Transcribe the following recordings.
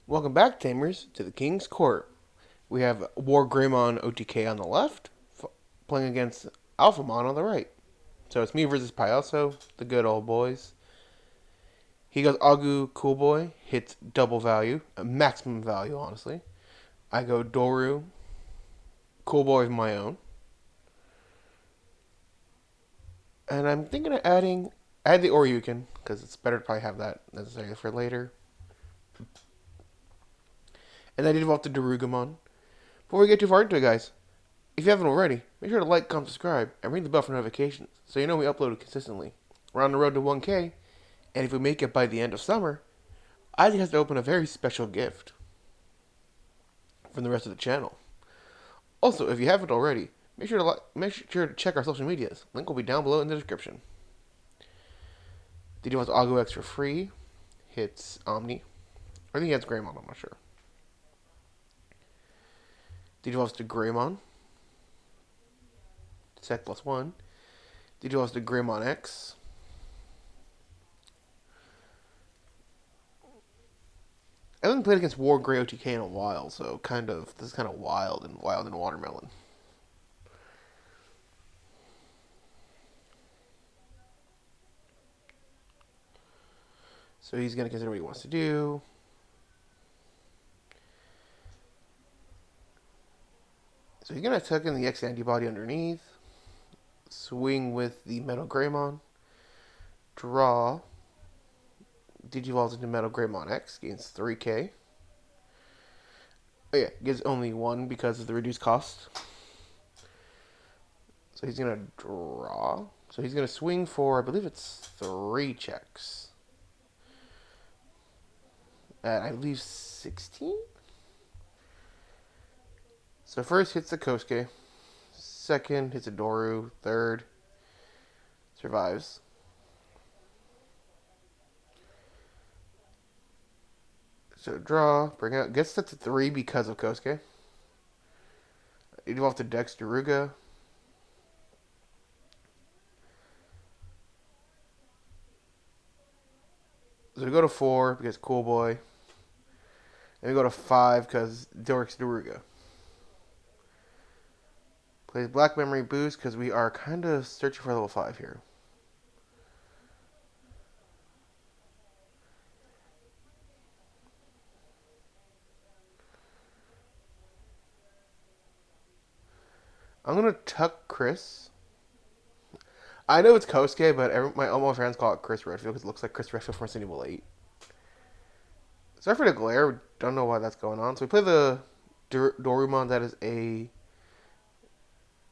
Welcome back, Tamers, to the King's Court. We have Wargreymon OTK on the left, playing against Alphamon on the right. So it's me versus Payaso, the good old boys. He goes Agu, cool boy, hits double value, maximum value, honestly. I go Doru, cool boy of my own. And I'm thinking of add the Oryukin, because it's better to probably have that necessarily for later. And then I devolve to Darugamon. Before we get too far into it, guys, if you haven't already, make sure to like, comment, subscribe, and ring the bell for notifications so you know we upload it consistently. We're on the road to 1K, and if we make it by the end of summer, Isaac has to open a very special gift from the rest of the channel. Also, if you haven't already, make sure to check our social medias. Link will be down below in the description. Did you want Agu X for free? Hits Omni. I think he has Greymon, I'm not sure. Did you want to Greymon? Sec +1. Did you want to Greymon X? I haven't played against Wargrey OTK in a while, so this is kind of wild and watermelon. So he's gonna consider what he wants to do. So he's gonna tuck in the X antibody underneath, swing with the Metal Greymon, draw. Digivolves into Metal Greymon X, gains 3k. Oh yeah, gives only 1 because of the reduced cost. So he's going to draw. So he's going to swing for, I believe it's 3 checks. At, I believe, 16? So first hits the Kosuke. Second hits a Doru. Third survives. So draw, bring out, gets that to 3 because of Kosuke. Evolve to Dex Daruga. So we go to 4 because Cool Boy. And we go to 5 because Dorix Daruga. Plays Black Memory Boost because we are kind of searching for level 5 here. I'm going to tuck Chris. I know it's Kosuke, but all my friends call it Chris Redfield because it looks like Chris Redfield from Resident Evil 8. Sorry for the glare. Don't know why that's going on. So we play the Dorumon that is a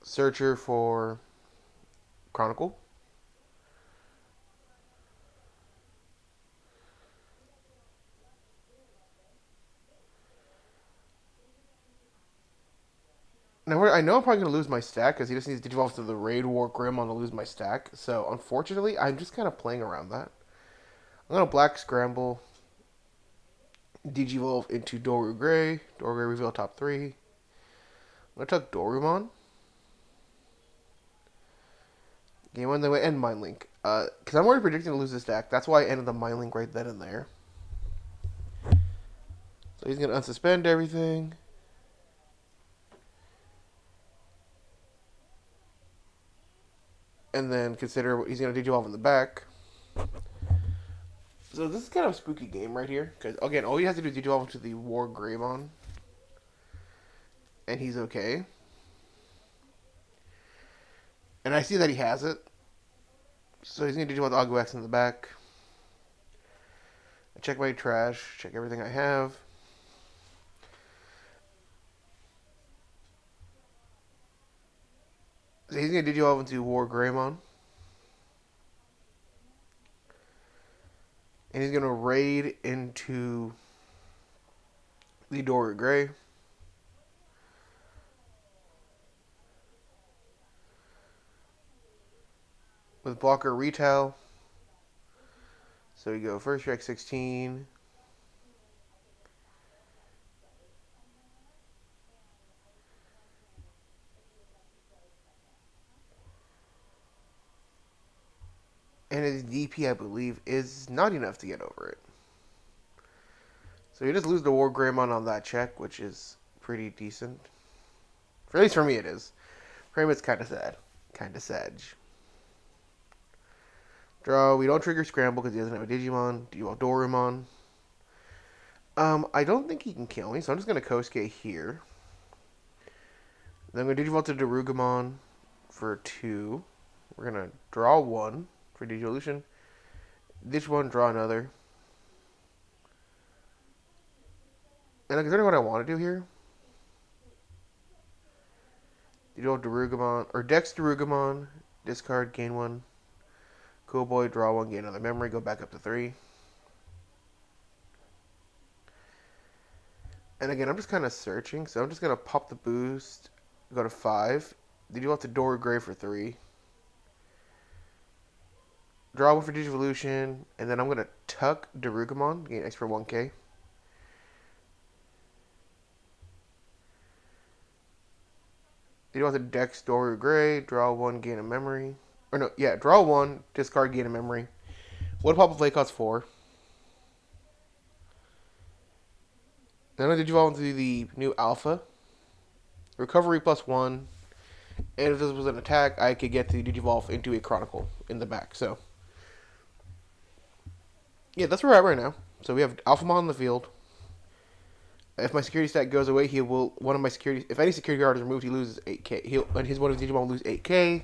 searcher for Chronicle. Now, I know I'm probably going to lose my stack because he just needs to evolve to the Raid Wargreymon to lose my stack. So, unfortunately, I'm just kind of playing around that. I'm going to Black Scramble, Digivolve into Doru Gray. Doru Gray reveal top 3. I'm going to tuck Dorumon. Game 1, then we end Mind Link. Because I'm already predicting to lose this stack. That's why I ended the Mind Link right then and there. So he's going to unsuspend everything. And then consider what he's going to Digivolve in the back. So this is kind of a spooky game right here. Because, again, all he has to do is Digivolve into the Wargreymon. And he's okay. And I see that he has it. So he's going to Digivolve the Agu X in the back. I check my trash. Check everything I have. So he's going to Digivolve into Wargreymon. And he's going to raid into the Doru Gray. With blocker retail. So we go first strike 16. And his DP, I believe, is not enough to get over it. So you just lose the Wargreymon on that check, which is pretty decent. At least for me it is. For him it's kind of sad. Kind of sad. Draw. We don't trigger Scramble because he doesn't have a Digimon. Digimon Dorumon. I don't think he can kill me, so I'm just going to Kosuke here. Then I'm going to Digivolve to Darugamon for 2. We're going to draw 1 for Digivolution. This one, draw another. And I'm considering what I want to do here. Digivolve Darugamon, or Dex Darugamon, discard, gain 1. Cool Boy, draw 1, gain another memory, go back up to 3. And again, I'm just kind of searching, so I'm just going to pop the boost, go to 5. Digivolve to Dorugray for 3. Draw 1 for Digivolution, and then I'm going to tuck Darugamon, gain X for 1k. Digivolve to Dex Dorugray, draw 1, gain a memory. Or no, yeah, draw 1, discard, gain a memory. One pop of play costs 4. Then I Digivolve into the new Alpha. Recovery plus 1. And if this was an attack, I could get to Digivolve into a Chronicle in the back. So, yeah, that's where we're at right now. So we have Alphamon on the field. If my security stat goes away, he will if any security guard is removed, he loses 8k. And his one of his Digimon will lose 8k.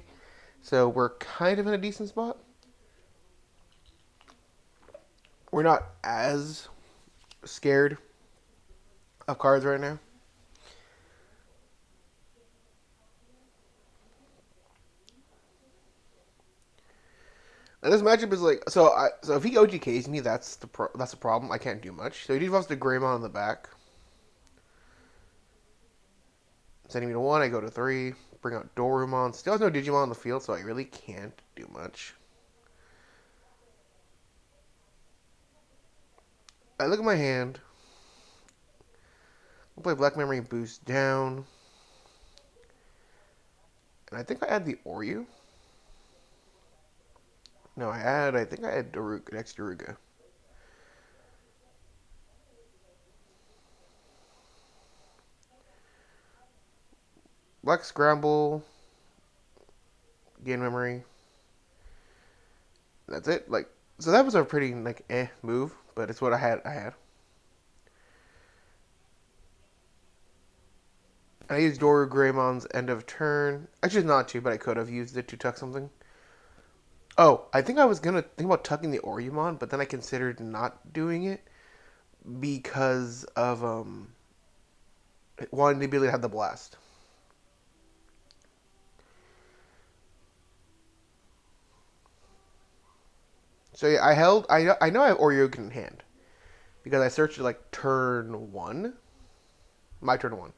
So we're kind of in a decent spot. We're not as scared of cards right now. And this matchup is like so if he OGKs me, that's the problem. I can't do much. So he devolves to Greymon in the back. Sending me to 1, I go to 3. Bring out Dorumon. Still has no Digimon on the field, so I really can't do much. I look at my hand. I'll play Black Memory Boost down. And I think I add the Oryu. No, I think I add Daruga, next Daruga. Black Scramble. Gain memory. That's it. So that was a pretty move, but it's what I had. I used Wargreymon's end of turn. Actually, not to, but I could have used it to tuck something. Oh, I think I was gonna think about tucking the Orumon, but then I considered not doing it because of wanting the ability to have the blast. So yeah, I know I have Oryu in hand because I searched it turn 1, my turn 1.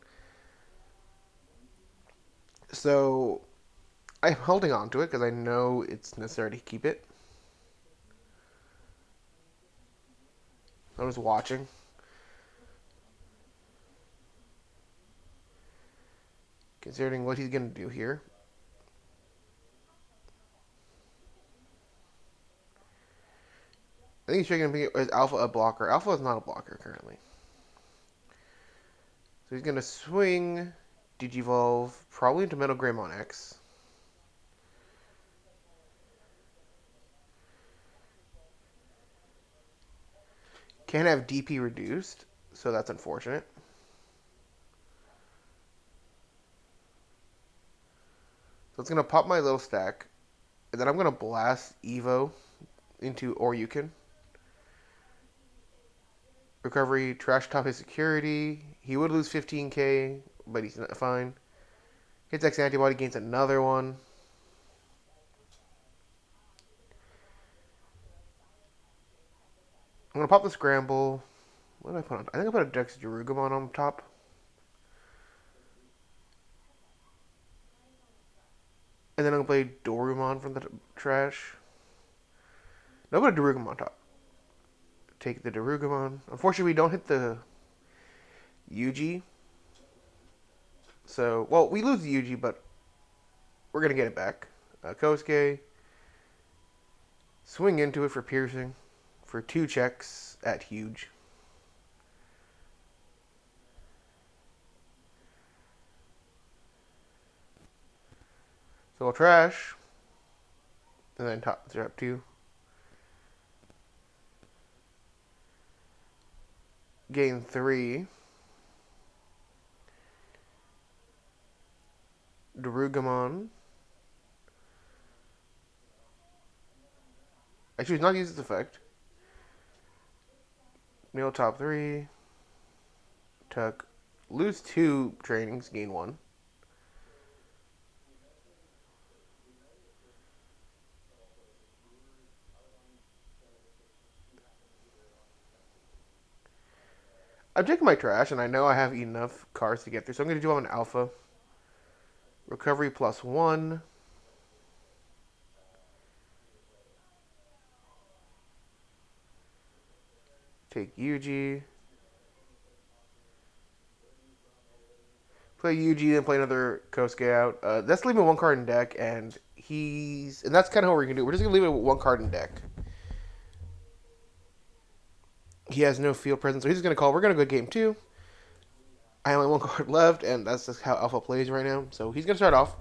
So I'm holding on to it because I know it's necessary to keep it. I'm just watching. Considering what he's going to do here. I think he's going to make Alpha a blocker. Alpha is not a blocker currently. So he's going to swing, Digivolve, probably into Metal Greymon X. Can't have DP reduced, so that's unfortunate. So it's going to pop my little stack, and then I'm going to blast Evo into Oryukin. Recovery, trash top his security. He would lose 15k, but he's not fine. Hits X antibody, gains another one. I'm going to pop the Scramble. What did I put on? I think I put a Dex Darugamon on top. And then I'm going to play Dorumon from the trash. No, I'm going to Darugamon on top. Take the Darugamon. Unfortunately, we don't hit the Yuji. So, well, we lose the Yuji, but we're going to get it back. Kosuke. Swing into it for piercing. For 2 checks at huge. So we'll trash. And then top 2. Gain 3. Darugumon. I choose not to use this effect. Kneel top 3. Tuck. Lose 2 trainings, gain 1. I'm taking my trash, and I know I have enough cards to get through, so I'm going to do an alpha. Recovery plus 1. Take Yuji. Play Yuji, then play another Kosuke out. That's leaving 1 card in deck, and that's kind of what we're going to do. We're just going to leave it with 1 card in deck. He has no field presence, so he's going to call. We're going to go game 2. I only have 1 card left, and that's just how Alpha plays right now. So he's going to start off.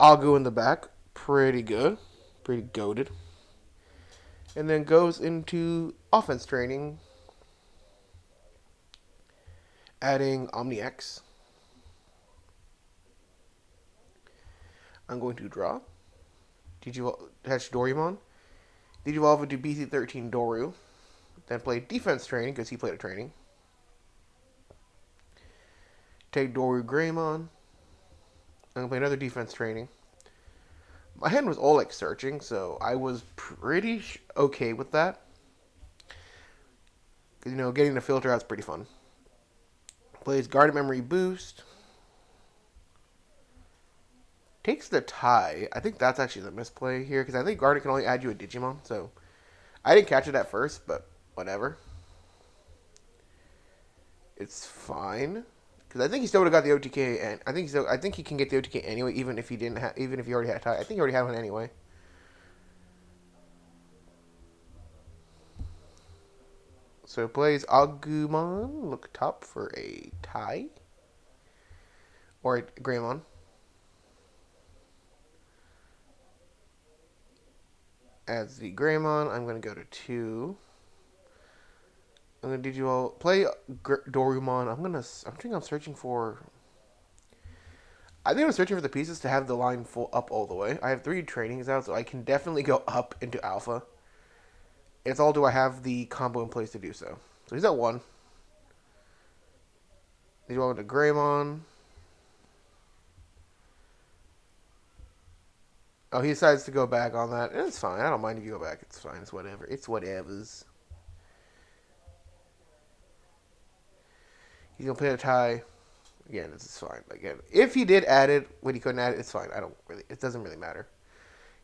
I'll go in the back. Pretty good. Pretty goated. And then goes into offense training. Adding Omni X. I'm going to draw. Attach Doryumon. Digivolve into BC13 Doru. Then play defense training because he played a training. Take Wargreymon. I'm going to play another defense training. My hand was all like searching, so I was pretty okay with that. You know, getting the filter out is pretty fun. Plays Guarded Memory Boost. Takes the tie. I think that's actually the misplay here, because I think Guarded can only add you a Digimon, so I didn't catch it at first, but whatever. It's fine. Because I think he still would have got the OTK, and I think he can get the OTK anyway, even if he already had a tie. I think he already had one anyway. So plays Agumon, look top for a tie. Or a Greymon. Adds the Greymon. I'm going to go to 2. I'm going to play Dorumon. I'm searching for... I think I'm searching for the pieces to have the line full up all the way. I have 3 trainings out, so I can definitely go up into Alpha. It's all, do I have the combo in place to do so? So he's at 1. Digimon to Greymon. Oh, he decides to go back on that. It's fine. I don't mind if you go back. It's fine. It's whatever. It's whatevers. He's going to play a tie. Again, this is fine. Again, if he did add it when he couldn't add it, it's fine. It doesn't really matter.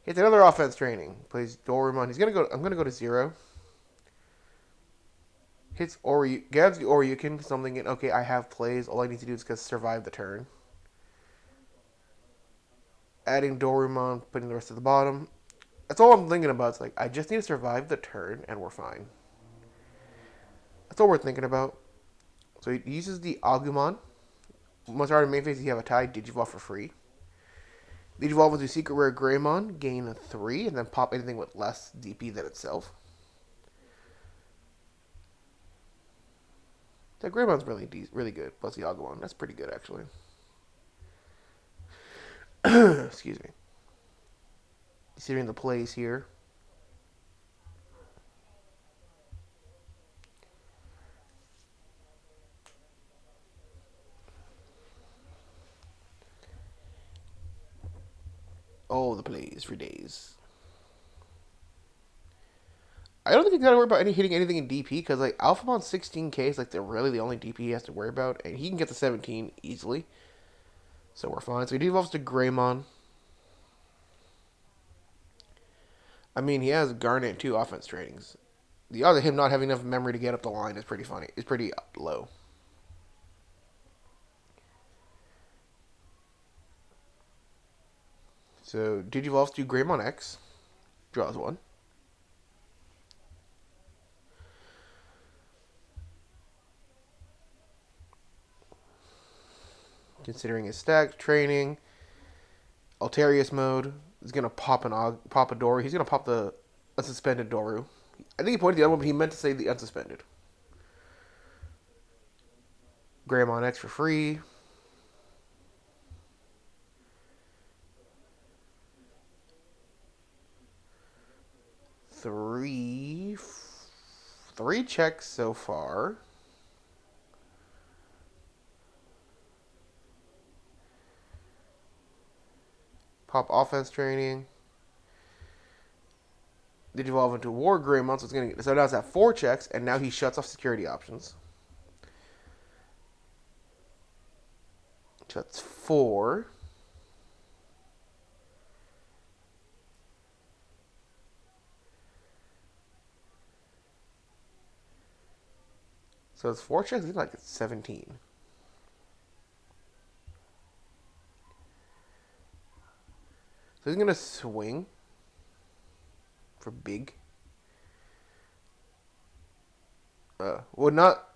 It's another offense training. Plays Dorumon. I'm going to go to 0. Hits grabs the Oryukin. Something in, okay, I have plays. All I need to do is just survive the turn. Adding Dorumon, putting the rest at the bottom. That's all I'm thinking about. It's like, I just need to survive the turn, and we're fine. That's all we're thinking about. So he uses the Agumon. Once you're out of main phase, you have a tie. Digivolve for free. Digivolve into Secret Rare Greymon. Gain a 3, and then pop anything with less DP than itself. That Greymon's really good. Plus the Agumon. That's pretty good, actually. Excuse me. Considering the plays here. All the plays for days. I don't think he's got to worry about hitting anything in DP, because like Alphamon 16k is like really the only DP he has to worry about, and he can get to 17 easily. So we're fine. So he devolves to Greymon. I mean, he has Garnet 2 offense trainings. The odds of him not having enough memory to get up the line is pretty funny. It's pretty low. So Digivolves to Greymon X. Draws 1. Considering his stack, training. Altarius mode. He's gonna pop pop a Doru. He's gonna pop the unsuspended Doru. I think he pointed the other one, but he meant to say the unsuspended. Greymon X for free. Three checks so far. Pop offense training. Did evolve into Wargreymon, so now it's at 4 checks, and now he shuts off security options. So that's 4. So it's 4 checks. It's like it's 17. So he's gonna swing for big. Well, not.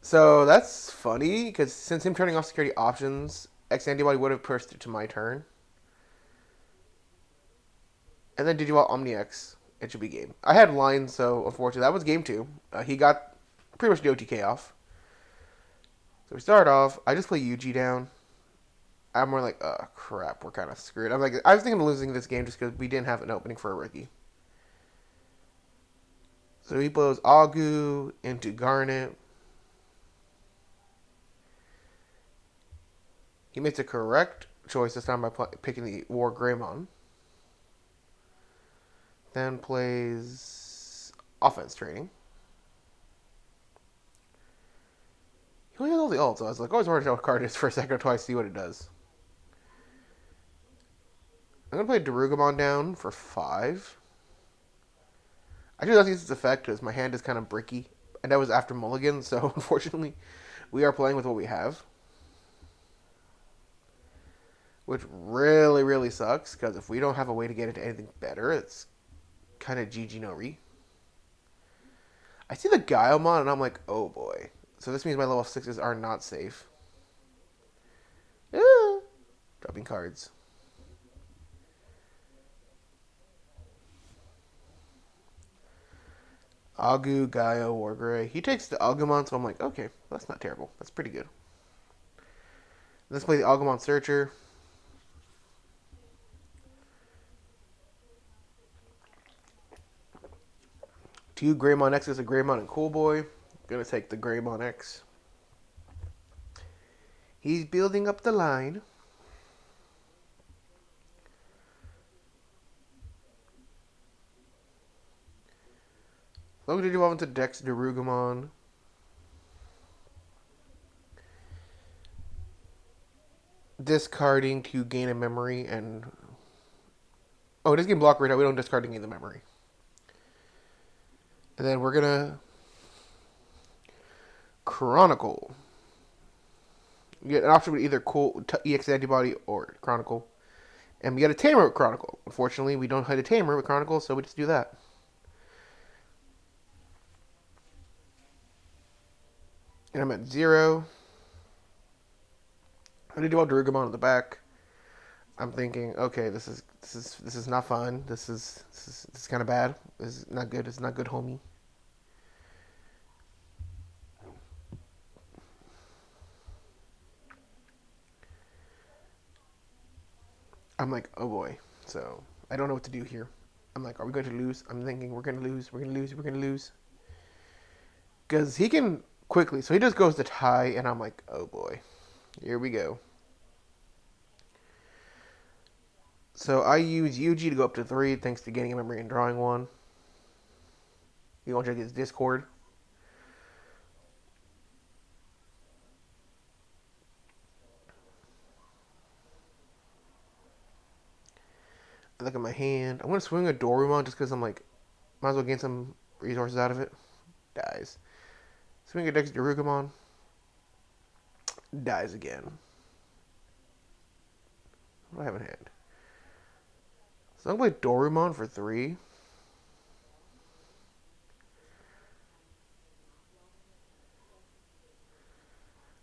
So that's funny because since him turning off security options, X antibody would have pushed it to my turn. And then Digivolve Omni X. It should be game. I had line, so unfortunately that was game 2. He got pretty much the OTK off. So we start off. I just play Yuji down. I'm more like, oh crap, we're kind of screwed. I'm like, I was thinking of losing this game just because we didn't have an opening for a rookie. So he blows Agu into Garnet. He makes a correct choice this time by picking the Wargreymon. Then plays offense training. He only has all the ults, so I was like, always wanted to know what card it is for a second or twice, see what it does. I'm going to play Darugumon down for 5. I actually don't use its effect because my hand is kind of bricky. And that was after Mulligan, so unfortunately, we are playing with what we have. Which really, really sucks, because if we don't have a way to get into anything better, it's kind of GG no re. I see the Gaiomon, and I'm like, oh boy. So this means my level 6s are not safe. Dropping cards. Agu, Gaio, Wargrey. He takes the Agumon, so I'm like, okay, that's not terrible. That's pretty good. Let's play the Agumon Searcher. Two Greymon X is a Greymon and Cool Boy. Gonna take the Greymon X. He's building up the line. Logan did evolve into Dex Darugumon. Discarding to gain a memory and... Oh, it does gain block right now. We don't discard to gain the memory. And then we're gonna... Chronicle. You get an option with either Cool EX Antibody or Chronicle. And we get a Tamer with Chronicle. Unfortunately, we don't have a Tamer with Chronicle, so we just do that. And I'm at 0. I need to do Darugumon on the back. I'm thinking, okay, this is not fun. This is kind of bad. This is not good. It's not good, homie. I'm like, oh boy. So I don't know what to do here. I'm like, are we going to lose? I'm thinking we're gonna lose. We're gonna lose. We're gonna lose. Because he can quickly. So he just goes to tie, and I'm like, oh boy, here we go. So I use Yuji to go up to 3, thanks to gaining a memory and drawing 1. You want to check his Discord. I look at my hand. I'm going to swing a Dorumon just because I'm like, might as well gain some resources out of it. Dies. Swing a Dex Darugumon. Dies again. What do I have in hand? So I'm going to play Dorumon for 3.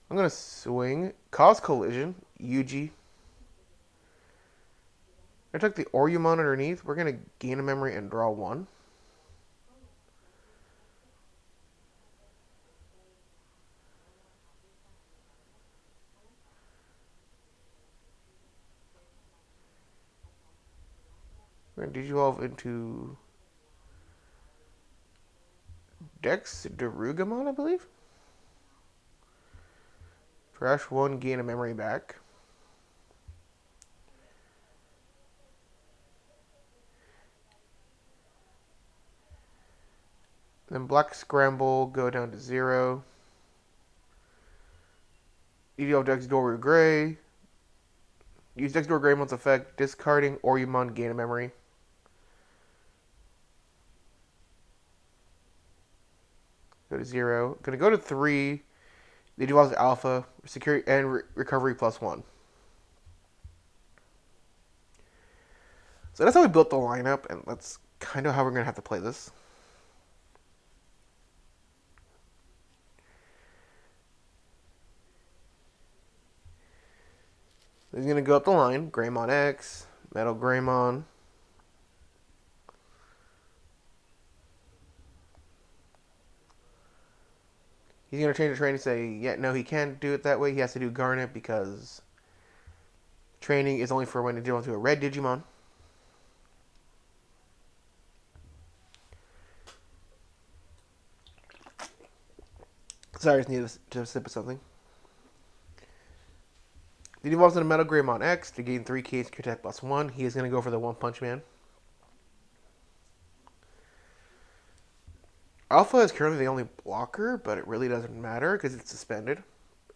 I'm going to swing. Cause Collision. Yuji. I took the Orumon underneath. We're going to gain a memory and draw one. We're going to Digivolve into Dex Darugamon, I believe. Trash one, gain a memory back. Then Black Scramble, go down to 0. Digivolve Dex Doru Gray. Use Dex Doru Greymon's effect, discarding Orumon, gain a memory. Go to 0. Gonna go to 3. Digivolve Alpha, security and recovery +1. So that's how we built the lineup, and that's kind of how we're gonna have to play this. He's gonna go up the line. Greymon X, Metal Greymon. He's going to change the training and say, yeah, no, he can't do it that way. He has to do Garnet because training is only for when you deal into a red Digimon. Sorry, I just need to sip of something. He evolves into Metal Greymon X to gain 3 K secure attack +1. He is going to go for the One Punch Man. Alpha is currently the only blocker, but it really doesn't matter because it's suspended.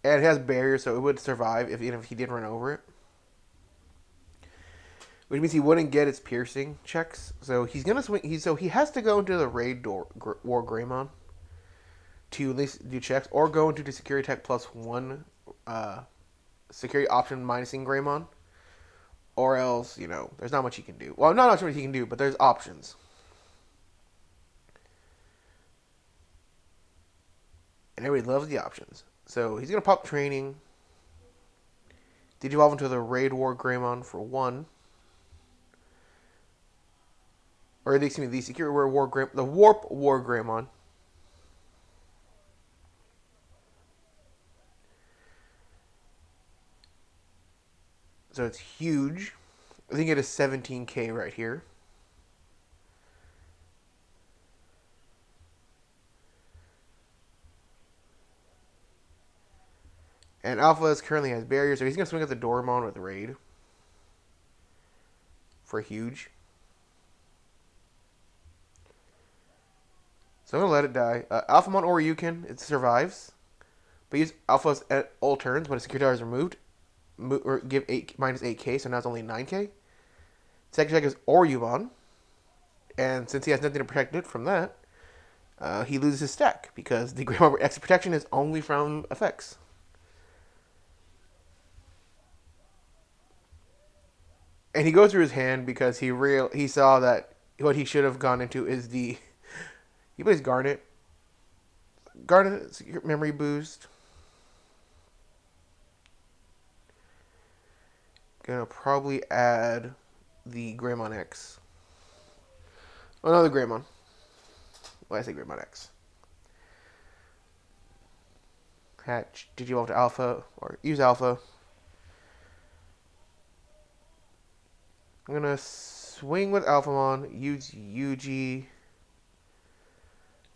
And it has barriers, so it would survive even if he did run over it. Which means he wouldn't get its piercing checks. So he's gonna swing. So he has to go into the raid Wargreymon to at least do checks, or go into the security attack +1 security option minusing Greymon, or else there's not much he can do. Well, not much he can do, but there's options. And everybody loves the options. So he's gonna pop training. Digivolve into the raid Wargreymon for 1. Or excuse me, the security Wargreymon, the warp Wargreymon. So it's huge. I think it is 17K right here. And Alpha currently has barriers, so he's going to swing at the Dormon with Raid. For huge. So I'm going to let it die. Alphamon or Ryukin, it survives. But use Alpha's at all turns when a security tower is removed. Or give minus 8K, so now it's only 9K. Second check is Orumon. And since he has nothing to protect it from that, he loses his stack. Because the Greymon X protection is only from effects. And he goes through his hand because he saw that what he should have gone into is the... He plays Garnet. Garnet memory boost. Gonna probably add the Greymon X. Another Greymon. Well, I say Greymon X. Hatch. Digivolve to Alpha. Or use Alpha. I'm gonna swing with Alphamon. Use Yuji.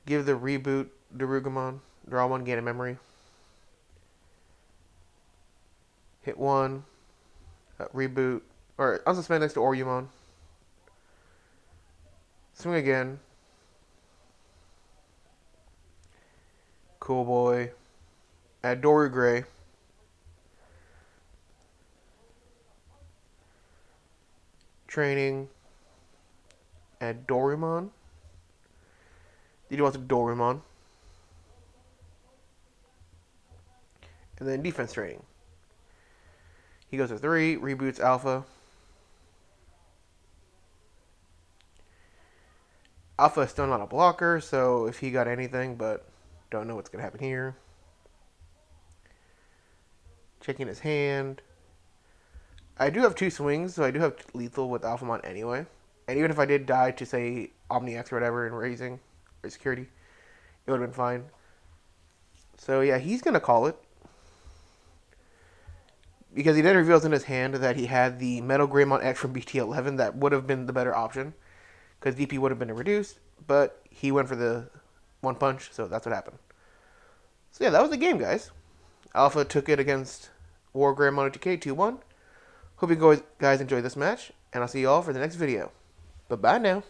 Give the reboot Darugamon. Draw 1, gain a memory. Hit 1. Reboot. Or unsuspend next to Orumon. Swing again. Cool boy. Add Doru Gray. Training. Add Dorumon. Did you want to Dorumon? And then defense training. He goes to 3, reboots Alpha. Alpha is still not a blocker, so if he got anything, but don't know what's going to happen here. Checking his hand. I do have two swings, so I do have lethal with Alphamon anyway. And even if I did die to, say, OmniX or whatever in Raising or Security, it would have been fine. So yeah, he's going to call it. Because he then reveals in his hand that he had the Metal Greymon X from BT11 that would have been the better option. Because DP would have been reduced, but he went for the one punch, so that's what happened. So yeah, that was the game, guys. Alpha took it against Wargreymon TK 2-1. Hope you guys enjoyed this match, and I'll see you all for the next video. Bye-bye now.